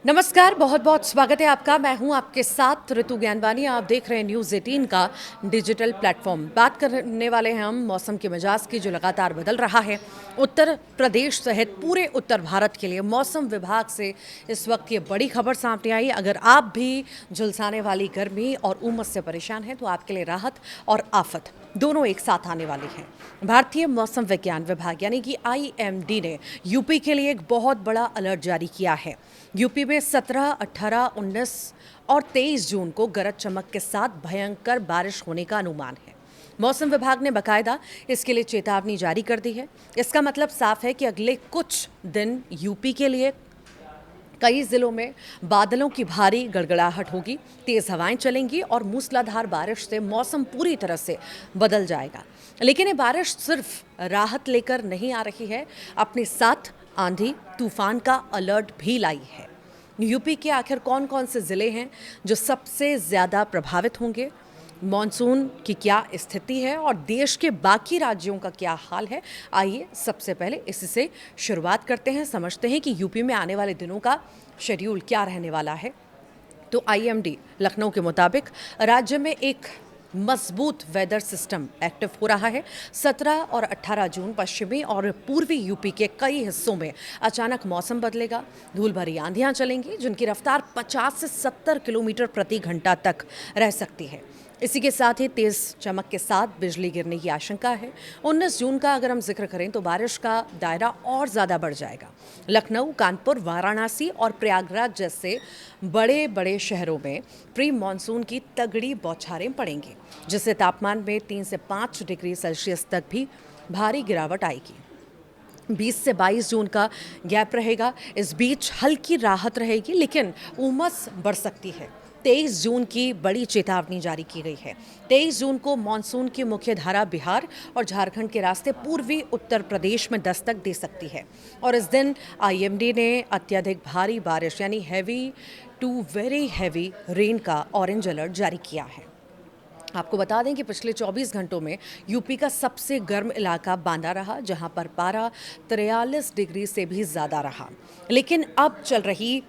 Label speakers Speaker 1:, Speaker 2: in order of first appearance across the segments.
Speaker 1: नमस्कार, बहुत बहुत स्वागत है आपका। मैं हूं आपके साथ ऋतु ज्ञानवानी। आप देख रहे हैं न्यूज़ 18 का डिजिटल प्लेटफॉर्म। बात करने वाले हैं हम मौसम के मिजाज की, जो लगातार बदल रहा है। उत्तर प्रदेश सहित पूरे उत्तर भारत के लिए मौसम विभाग से इस वक्त ये बड़ी खबर सामने आई। अगर आप भी झुलसाने वाली गर्मी और उमस से परेशान हैं तो आपके लिए राहत और आफत दोनों एक साथ आने वाली हैं। भारतीय मौसम विज्ञान विभाग यानी कि आईएमडी ने यूपी के लिए एक बहुत बड़ा अलर्ट जारी किया है। यूपी में 17, 18, 19 और 23 जून को गरज चमक के साथ भयंकर बारिश होने का अनुमान है। मौसम विभाग ने बकायदा इसके लिए चेतावनी जारी कर दी है। इसका मतलब साफ है कि अगले कुछ दिन यूपी के लिए कई जिलों में बादलों की भारी गड़गड़ाहट होगी, तेज हवाएं चलेंगी और मूसलाधार बारिश से मौसम पूरी तरह से बदल जाएगा। लेकिन ये बारिश सिर्फ राहत लेकर नहीं आ रही है, अपने साथ आंधी तूफान का अलर्ट भी लाई है। यूपी के आखिर कौन कौन से ज़िले हैं जो सबसे ज़्यादा प्रभावित होंगे, मॉनसून की क्या स्थिति है और देश के बाकी राज्यों का क्या हाल है, आइए सबसे पहले इसी से शुरुआत करते हैं। समझते हैं कि यूपी में आने वाले दिनों का शेड्यूल क्या रहने वाला है। तो आईएमडी लखनऊ के मुताबिक राज्य में एक मजबूत वेदर सिस्टम एक्टिव हो रहा है। 17 और 18 जून पश्चिमी और पूर्वी यूपी के कई हिस्सों में अचानक मौसम बदलेगा। धूल भरी आंधियां चलेंगी जिनकी रफ्तार 50 से 70 किलोमीटर प्रति घंटा तक रह सकती है। इसी के साथ ही तेज चमक के साथ बिजली गिरने की आशंका है। 19 जून का अगर हम जिक्र करें तो बारिश का दायरा और ज़्यादा बढ़ जाएगा। लखनऊ, कानपुर, वाराणसी और प्रयागराज जैसे बड़े बड़े शहरों में प्री मानसून की तगड़ी बौछारें पड़ेंगी, जिससे तापमान में 3 से 5 डिग्री सेल्सियस तक भी भारी गिरावट आएगी। 20 से 22 जून का गैप रहेगा। इस बीच हल्की राहत रहेगी, लेकिन उमस बढ़ सकती है। 23 जून की बड़ी चेतावनी जारी की गई है। 23 जून को मानसून की मुख्य धारा बिहार और झारखंड के रास्ते पूर्वी उत्तर प्रदेश में दस्तक दे सकती है और इस दिन आईएमडी ने अत्यधिक भारी बारिश यानी heavy to very heavy rain का ऑरेंज अलर्ट जारी किया है। आपको बता दें कि पिछले 24 घंटों में यूपी का सबसे गर्म इलाका बांदा रहा, जहां पर पारा 43 डिग्री से भी ज़्यादा रहा। लेकिन अब चल रही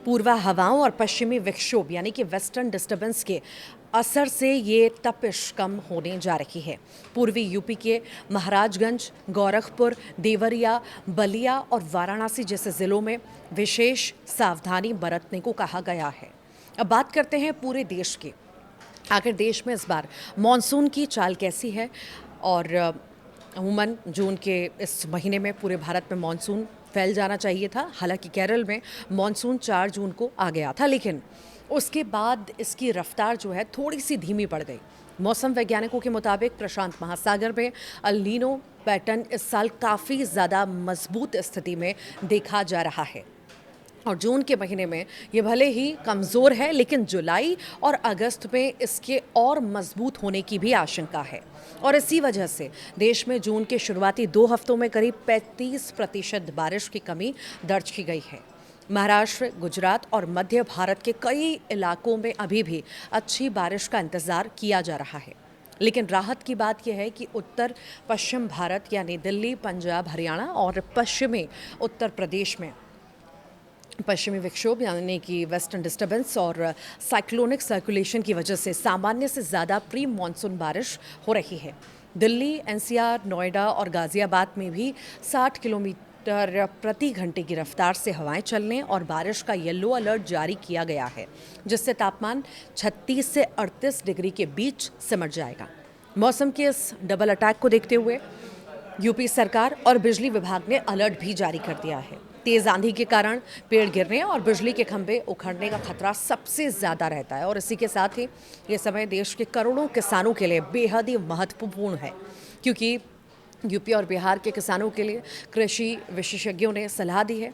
Speaker 1: पूर्वा हवाओं और पश्चिमी विक्षोभ यानी कि वेस्टर्न डिस्टर्बेंस के असर से ये तपिश कम होने जा रही है। पूर्वी यूपी के महाराजगंज, गोरखपुर, देवरिया, बलिया और वाराणसी जैसे ज़िलों में विशेष सावधानी बरतने को कहा गया है। अब बात करते हैं पूरे देश की। आखिर देश में इस बार मॉनसून की चाल कैसी है और अमूमन जून के इस महीने में पूरे भारत में मॉनसून फैल जाना चाहिए था। हालांकि केरल में मॉनसून 4 जून को आ गया था, लेकिन उसके बाद इसकी रफ्तार जो है थोड़ी सी धीमी पड़ गई। मौसम वैज्ञानिकों के मुताबिक प्रशांत महासागर में अल नीनो पैटर्न इस साल काफ़ी ज़्यादा मजबूत स्थिति में देखा जा रहा है और जून के महीने में ये भले ही कमज़ोर है, लेकिन जुलाई और अगस्त में इसके और मजबूत होने की भी आशंका है और इसी वजह से देश में जून के शुरुआती 2 हफ्तों में करीब 35% बारिश की कमी दर्ज की गई है। महाराष्ट्र, गुजरात और मध्य भारत के कई इलाकों में अभी भी अच्छी बारिश का इंतज़ार किया जा रहा है, लेकिन राहत की बात यह है कि उत्तर पश्चिम भारत यानी दिल्ली, पंजाब, हरियाणा और पश्चिमी उत्तर प्रदेश में पश्चिमी विक्षोभ यानी कि वेस्टर्न डिस्टर्बेंस और साइक्लोनिक सर्कुलेशन की वजह से सामान्य से ज़्यादा प्री मानसून बारिश हो रही है। दिल्ली, एनसीआर, नोएडा और गाज़ियाबाद में भी 60 किलोमीटर प्रति घंटे की रफ्तार से हवाएं चलने और बारिश का येलो अलर्ट जारी किया गया है, जिससे तापमान 36 से 38 डिग्री के बीच सिमट जाएगा। मौसम के इस डबल अटैक को देखते हुए यूपी सरकार और बिजली विभाग ने अलर्ट भी जारी कर दिया है। तेज आंधी के कारण पेड़ गिरने और बिजली के खंभे उखड़ने का खतरा सबसे ज़्यादा रहता है और इसी के साथ ही ये समय देश के करोड़ों किसानों के लिए बेहद ही महत्वपूर्ण है, क्योंकि यूपी और बिहार के किसानों के लिए कृषि विशेषज्ञों ने सलाह दी है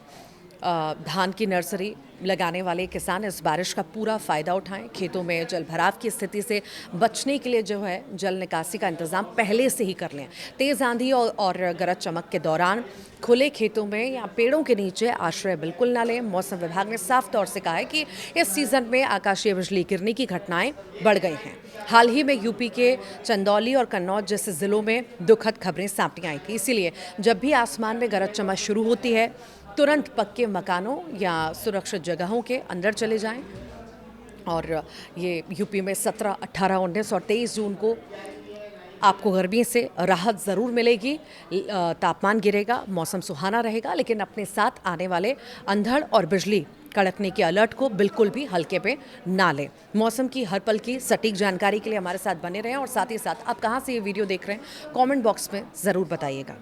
Speaker 1: धान की नर्सरी लगाने वाले किसान इस बारिश का पूरा फ़ायदा उठाएं। खेतों में जल भराव की स्थिति से बचने के लिए जो है जल निकासी का इंतज़ाम पहले से ही कर लें। तेज़ आंधी और गरज चमक के दौरान खुले खेतों में या पेड़ों के नीचे आश्रय बिल्कुल ना लें। मौसम विभाग ने साफ तौर से कहा है कि इस सीज़न में आकाशीय बिजली गिरने की घटनाएं बढ़ गई हैं। हाल ही में यूपी के चंदौली और कन्नौज जैसे ज़िलों में दुखद खबरें सामने आई थी। इसीलिए जब भी आसमान में गरज चमक शुरू होती है तुरंत पक्के मकानों या सुरक्षित जगहों के अंदर चले जाएं। और ये यूपी में 17, 18, 19 और 23 जून को आपको गर्मी से राहत ज़रूर मिलेगी। तापमान गिरेगा, मौसम सुहाना रहेगा, लेकिन अपने साथ आने वाले अंधड़ और बिजली कड़कने के अलर्ट को बिल्कुल भी हल्के पे ना लें। मौसम की हर पल की सटीक जानकारी के लिए हमारे साथ बने रहें और साथ ही साथ आप कहाँ से ये वीडियो देख रहे हैं कमेंट बॉक्स में ज़रूर बताइएगा।